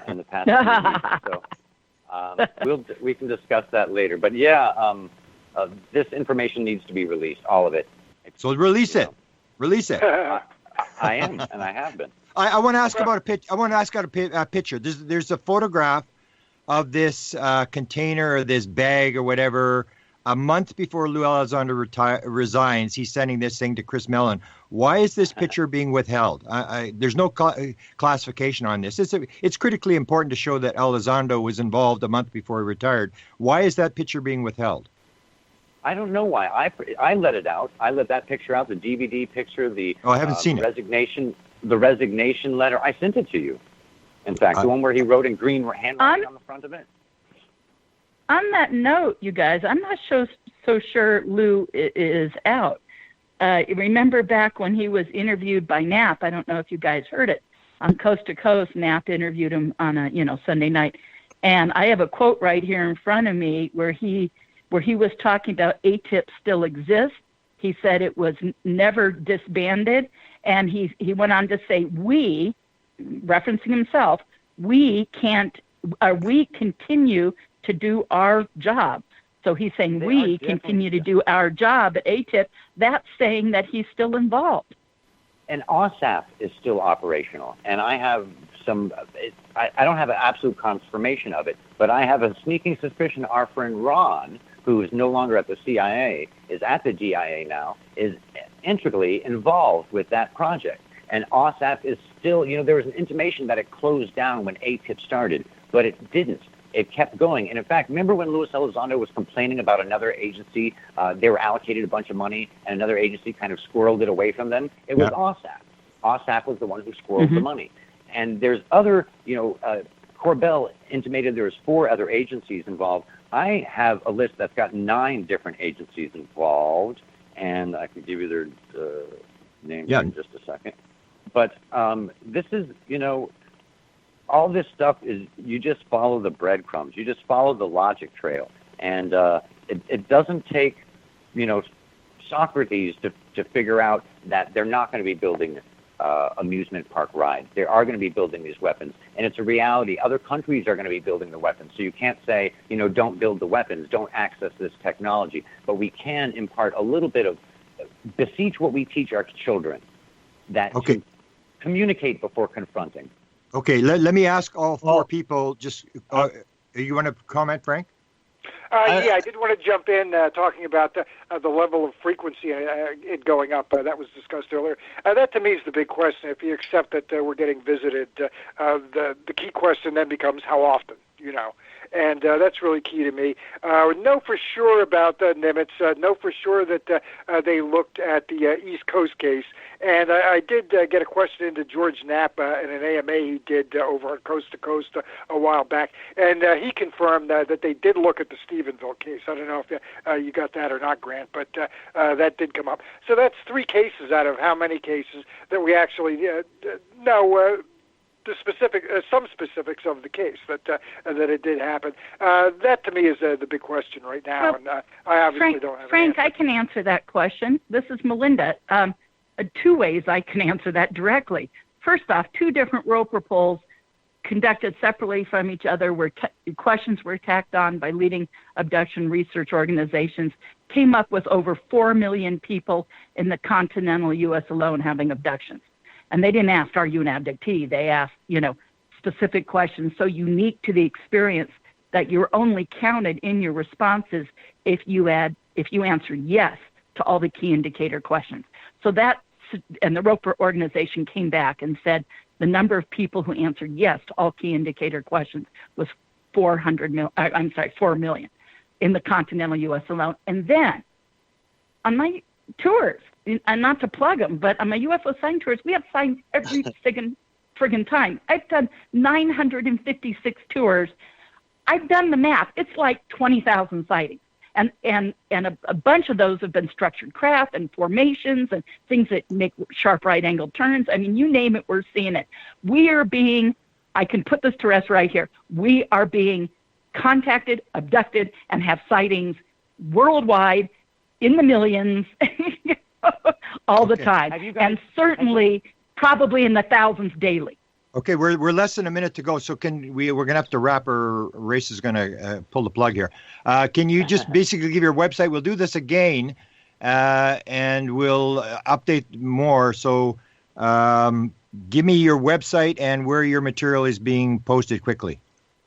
in the past few weeks. So we can discuss that later. But this information needs to be released, all of it. So release it. Release it. I am, and I have been. I want to ask about a picture. I want to ask about a picture. There's a photograph of this container or this bag or whatever. A month before Lou Elizondo resigns, he's sending this thing to Chris Mellon. Why is this picture being withheld? There's no classification on this. It's critically important to show that Elizondo was involved a month before he retired. Why is that picture being withheld? I don't know why. I let it out. I let that picture out, the DVD picture, I haven't seen the resignation letter. I sent it to you. In fact, the one where he wrote in green handwriting on the front of it. On that note, you guys, I'm not so sure Lou is out. Remember back when he was interviewed by Knapp? I don't know if you guys heard it. On Coast to Coast, Knapp interviewed him on a Sunday night, and I have a quote right here in front of me where he was talking about ATIP still exists. He said it was never disbanded, and he went on to say, we, referencing himself, we continue to do our job. So he's saying we continue to do our job at ATIP. That's saying that he's still involved. And OSAP is still operational. And I have I don't have an absolute confirmation of it, but I have a sneaking suspicion our friend Ron, who is no longer at the CIA, is at the DIA now, is integrally involved with that project. And OSAP is still, there was an intimation that it closed down when ATIP started, but it didn't. It kept going. And in fact, remember when Louis Elizondo was complaining about another agency? They were allocated a bunch of money, and another agency kind of squirreled it away from them. It was OSAP. OSAP was the one who squirreled the money. And there's other, Corbell intimated there was 4 other agencies involved. I have a list that's got 9 different agencies involved, and I can give you their names in just a second. But this is, all this stuff is, you just follow the breadcrumbs. You just follow the logic trail. And it doesn't take, Socrates to figure out that they're not going to be building amusement park rides. They are going to be building these weapons. And it's a reality. Other countries are going to be building the weapons. So you can't say, don't build the weapons, don't access this technology. But we can impart a little bit of, beseech what we teach our children, that to communicate before confronting. Okay, let me ask all four people, just, you want to comment, Frank? I did want to jump in talking about the level of frequency it going up. That was discussed earlier. That, to me, is the big question. If you accept that we're getting visited, the key question then becomes how often, And that's really key to me. Know for sure about Nimitz. Know for sure that they looked at the East Coast case. And I did get a question into George Knapp in an AMA he did over at Coast to Coast a while back. And he confirmed that they did look at the Stephenville case. I don't know if you got that or not, Grant, but that did come up. So that's 3 cases out of how many cases that we actually know some specifics of the case that it did happen. That to me is the big question right now, and I obviously don't have Frank, an answer. I can answer that question. This is Melinda. 2 ways I can answer that directly. First off, 2 different Roper polls conducted separately from each other, where questions were tacked on by leading abduction research organizations, came up with over 4 million people in the continental U.S. alone having abductions. And they didn't ask, are you an abductee? They asked, specific questions so unique to the experience that you're only counted in your responses if you answered yes to all the key indicator questions. So and the Roper organization came back and said the number of people who answered yes to all key indicator questions was 4 million in the continental U.S. alone. And then on my tours, and not to plug them, but on my UFO sign tours, we have signs every friggin' time. I've done 956 tours. I've done the math. It's like 20,000 sightings. And a bunch of those have been structured craft and formations and things that make sharp right-angled turns. I mean, you name it, we're seeing it. I can put this to rest right here, we are being contacted, abducted, and have sightings worldwide in the millions all the time. And certainly probably in the thousands daily. Okay, we're less than a minute to go, so we're going to have to wrap, or Race is going to pull the plug here. Can you just basically give your website? We'll do this again, and we'll update more. So give me your website and where your material is being posted quickly.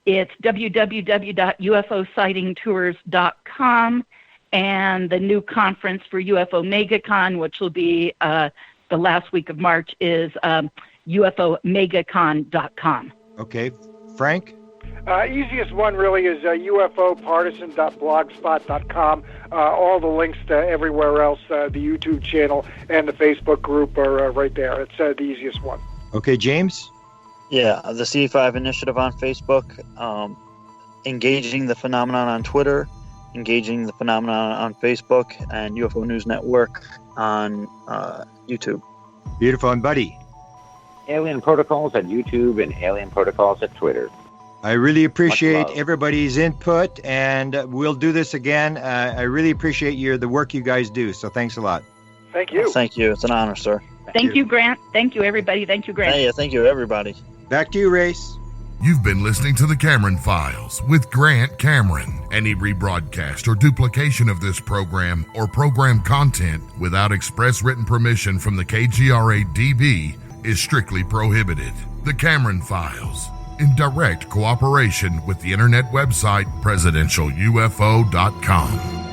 It's www.ufosightingtours.com, and the new conference for UFO MegaCon, which will be the last week of March, is UFOMegaCon.com. Okay. Frank? Easiest one really is UFOpartisan.blogspot.com. All the links to everywhere else, the YouTube channel and the Facebook group are right there. It's the easiest one. Okay, James? Yeah, the C5 Initiative on Facebook, Engaging the Phenomenon on Twitter, Engaging the Phenomenon on Facebook, and UFO News Network on YouTube. Beautiful. And Buddy? Alien Protocols at YouTube and Alien Protocols at Twitter. I really appreciate everybody's input, and we'll do this again. I really appreciate the work you guys do, so thanks a lot. Thank you. Thank you. It's an honor, sir. Thank you, Grant. Thank you, everybody. Thank you, Grant. Hey, thank you, everybody. Back to you, Race. You've been listening to the Cameron Files with Grant Cameron. Any rebroadcast or duplication of this program or program content without express written permission from the KGRA DB is strictly prohibited. The Cameron Files, in direct cooperation with the internet website presidentialufo.com.